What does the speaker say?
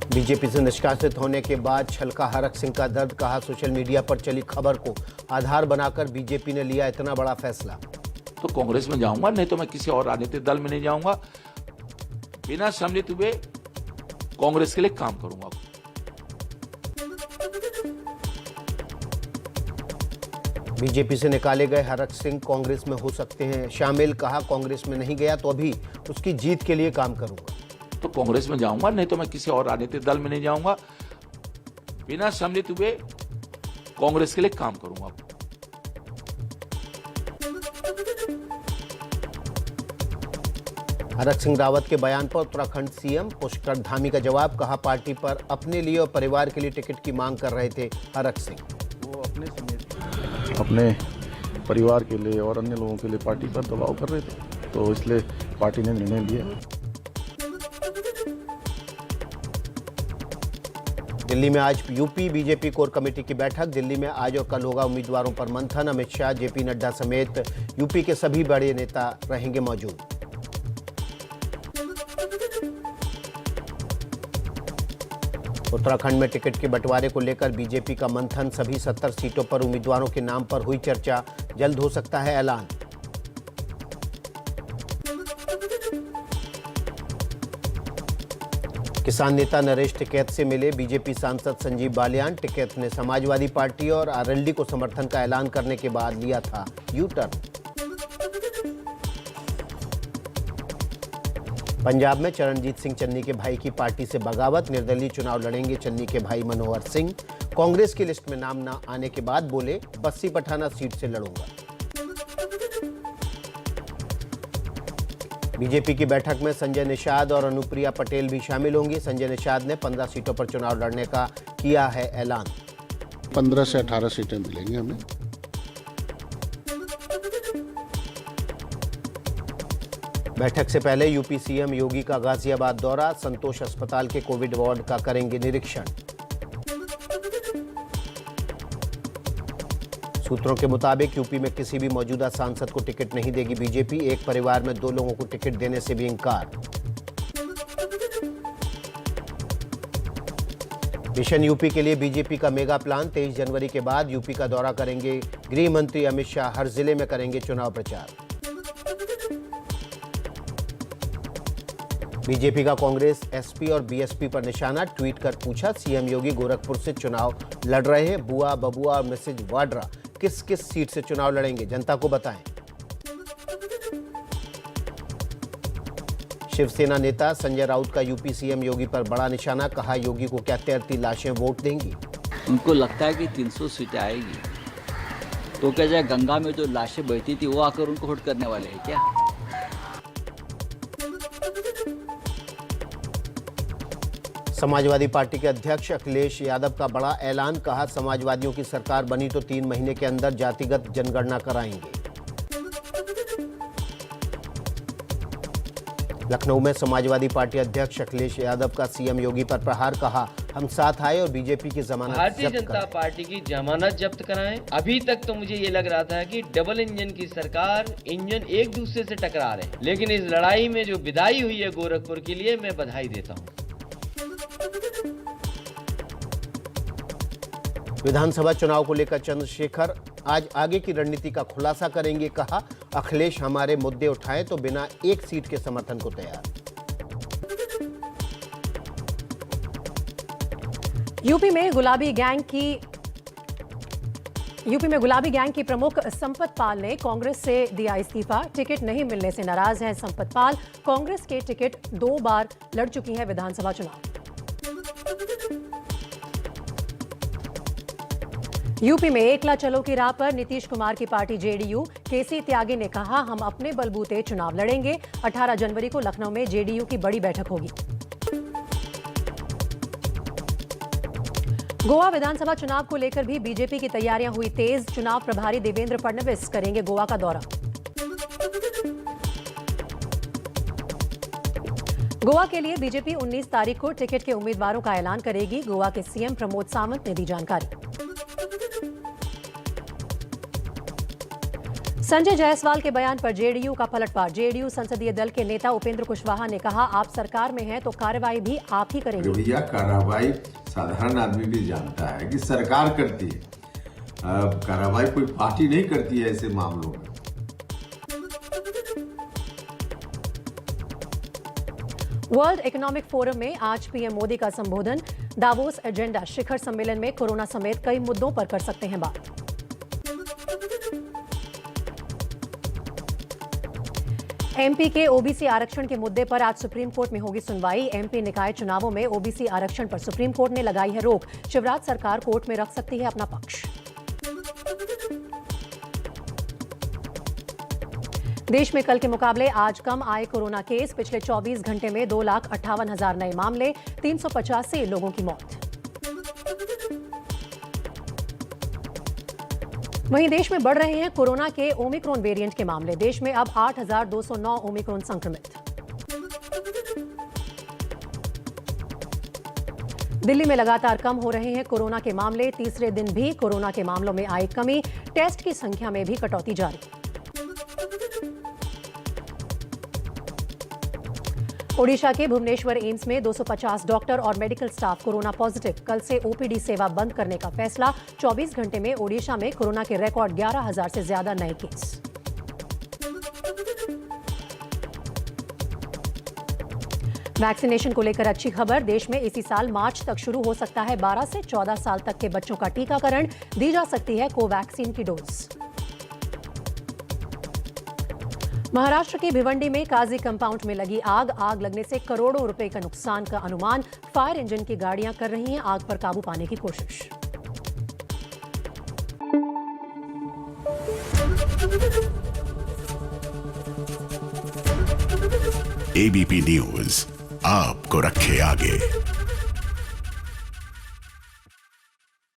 BJP से निष्कासित होने के बाद छलका हरक सिंह का दर्द, कहा सोशल मीडिया पर चली खबर को आधार बनाकर बीजेपी ने लिया इतना बड़ा फैसला। तो कांग्रेस में जाऊंगा, नहीं तो मैं किसी और राजनीतिक दल में नहीं जाऊंगा। बिना सम्मिलित हुए कांग्रेस के लिए काम करूंगा। बीजेपी से निकाले गए हरक सिंह कांग्रेस में हो सकते हैं शामिल, कहा कांग्रेस में नहीं गया तो अभी उसकी जीत के लिए काम करूंगा। तो कांग्रेस में जाऊंगा, नहीं तो मैं किसी और राजनीतिक दल में नहीं जाऊंगा। बिना सम्मिलित हुए कांग्रेस के लिए काम करूंगा। हरक सिंह रावत के बयान पर उत्तराखंड सीएम पुष्कर धामी का जवाब, कहा पार्टी पर अपने लिए और परिवार के लिए टिकट की मांग कर रहे थे हरक सिंह। वो अपने परिवार के लिए और अन्य लोगों के लिए पार्टी पर दबाव कर रहे थे, तो इसलिए पार्टी ने निर्णय लिया। दिल्ली में आज यूपी बीजेपी कोर कमेटी की बैठक। दिल्ली में आज और कल होगा उम्मीदवारों पर मंथन। अमित शाह, जेपी नड्डा समेत यूपी के सभी बड़े नेता रहेंगे मौजूद। उत्तराखंड में टिकट के बंटवारे को लेकर बीजेपी का मंथन। सभी 70 सीटों पर उम्मीदवारों के नाम पर हुई चर्चा, जल्द हो सकता है ऐलान। किसान नेता नरेश टिकैत से मिले बीजेपी सांसद संजीव बालियान। टिकैत ने समाजवादी पार्टी और आरएलडी को समर्थन का ऐलान करने के बाद लिया था यू टर्न। पंजाब में चरणजीत सिंह चन्नी के भाई की पार्टी से बगावत। निर्दलीय चुनाव लड़ेंगे चन्नी के भाई मनोहर सिंह। कांग्रेस की लिस्ट में नाम न आने के बाद बोले बस्सी पठाना सीट से लड़ूंगा। बीजेपी की बैठक में संजय निषाद और अनुप्रिया पटेल भी शामिल होंगी। संजय निषाद ने 15 सीटों पर चुनाव लड़ने का किया है ऐलान। 15 से 18 सीटें मिलेंगी हमें। बैठक से पहले यूपी सीएम योगी का गाजियाबाद दौरा। संतोष अस्पताल के कोविड वार्ड का करेंगे निरीक्षण। सूत्रों के मुताबिक यूपी में किसी भी मौजूदा सांसद को टिकट नहीं देगी बीजेपी। एक परिवार में 2 लोगों को टिकट देने से भी इंकार। मिशन यूपी के लिए बीजेपी का मेगा प्लान। 23 जनवरी के बाद यूपी का दौरा करेंगे गृह मंत्री अमित शाह। हर जिले में करेंगे चुनाव प्रचार। बीजेपी का कांग्रेस, एसपी और बीएसपी पर निशाना। ट्वीट कर पूछा सीएम योगी गोरखपुर से चुनाव लड़ रहे हैं। बुआ, बबुआ और मिसेज वाड्रा किस किस सीट से चुनाव लड़ेंगे, जनता को बताएं। शिवसेना नेता संजय राउत का यूपी सीएम योगी पर बड़ा निशाना। कहा योगी को क्या तैरती लाशें वोट देंगी। उनको लगता है कि 300 सीटें आएगी तो क्या जाए गंगा में जो लाशें बहती थी वो आकर उनको वोट करने वाले हैं क्या? समाजवादी पार्टी के अध्यक्ष अखिलेश यादव का बड़ा ऐलान। कहा समाजवादियों की सरकार बनी तो 3 महीने के अंदर जातिगत जनगणना कराएंगे। लखनऊ में समाजवादी पार्टी अध्यक्ष अखिलेश यादव का सीएम योगी पर प्रहार। कहा हम साथ आए और बीजेपी की जमानत भारतीय जनता पार्टी की जमानत जब्त कराएं। अभी तक तो मुझे ये लग रहा था कि डबल इंजन की सरकार, इंजन एक दूसरे से टकरा रहे हैं, लेकिन इस लड़ाई में जो विदाई हुई है गोरखपुर के लिए, मैं बधाई देता हूँ। विधानसभा चुनाव को लेकर चंद्रशेखर आज आगे की रणनीति का खुलासा करेंगे। कहा अखिलेश हमारे मुद्दे उठाएं तो बिना एक सीट के समर्थन को तैयार। यूपी में गुलाबी गैंग की प्रमुख संपत पाल ने कांग्रेस से दिया इस्तीफा। टिकट नहीं मिलने से नाराज हैं संपत पाल। कांग्रेस के टिकट 2 बार लड़ चुकी है विधानसभा चुनाव। यूपी में एकला चलो की राह पर नीतीश कुमार की पार्टी जेडीयू। केसी त्यागी ने कहा हम अपने बलबूते चुनाव लड़ेंगे। 18 जनवरी को लखनऊ में जेडीयू की बड़ी बैठक होगी। गोवा विधानसभा चुनाव को लेकर भी बीजेपी की तैयारियां हुई तेज। चुनाव प्रभारी देवेंद्र फडणवीस करेंगे गोवा का दौरा। गोवा के लिए बीजेपी 19 तारीख को टिकट के उम्मीदवारों का ऐलान करेगी। गोवा के सीएम प्रमोद सावंत ने दी जानकारी। संजय जायसवाल के बयान पर जेडीयू का पलटवार। जेडीयू संसदीय दल के नेता उपेंद्र कुशवाहा ने कहा, आप सरकार में हैं तो कार्रवाई भी आप ही करेंगे। भैया कार्रवाई साधारण आदमी भी जानता है कि सरकार करती है, कार्रवाई कोई पार्टी नहीं करती है ऐसे मामलों में। वर्ल्ड इकोनॉमिक फोरम में आज पीएम मोदी का संबोधन। दावोस एजेंडा शिखर सम्मेलन में कोरोना समेत कई मुद्दों पर कर सकते हैं बात। एमपी के ओबीसी आरक्षण के मुद्दे पर आज सुप्रीम कोर्ट में होगी सुनवाई। एमपी निकाय चुनावों में ओबीसी आरक्षण पर सुप्रीम कोर्ट ने लगाई है रोक। शिवराज सरकार कोर्ट में रख सकती है अपना पक्ष। देश में कल के मुकाबले आज कम आए कोरोना केस। पिछले 24 घंटे में 2,58,000 नए मामले, 385 लोगों की मौत। वहीं देश में बढ़ रहे हैं कोरोना के ओमिक्रॉन वेरिएंट के मामले। देश में अब 8,209 ओमिक्रॉन संक्रमित। दिल्ली में लगातार कम हो रहे हैं कोरोना के मामले। तीसरे दिन भी कोरोना के मामलों में आई कमी। टेस्ट की संख्या में भी कटौती जारी। ओडिशा के भुवनेश्वर एम्स में 250 डॉक्टर और मेडिकल स्टाफ कोरोना पॉजिटिव। कल से ओपीडी सेवा बंद करने का फैसला। 24 घंटे में ओडिशा में कोरोना के रिकॉर्ड 11,000 से ज्यादा नए केस। वैक्सीनेशन को लेकर अच्छी खबर। देश में इसी साल मार्च तक शुरू हो सकता है 12 से 14 साल तक के बच्चों का टीकाकरण। दी जा सकती है कोवैक्सीन की डोज। महाराष्ट्र के भिवंडी में काजी कंपाउंड में लगी आग। आग लगने से करोड़ों रुपए का नुकसान का अनुमान। फायर इंजन की गाड़ियां कर रही हैं आग पर काबू पाने की कोशिश। एबीपी न्यूज आपको रखे आगे।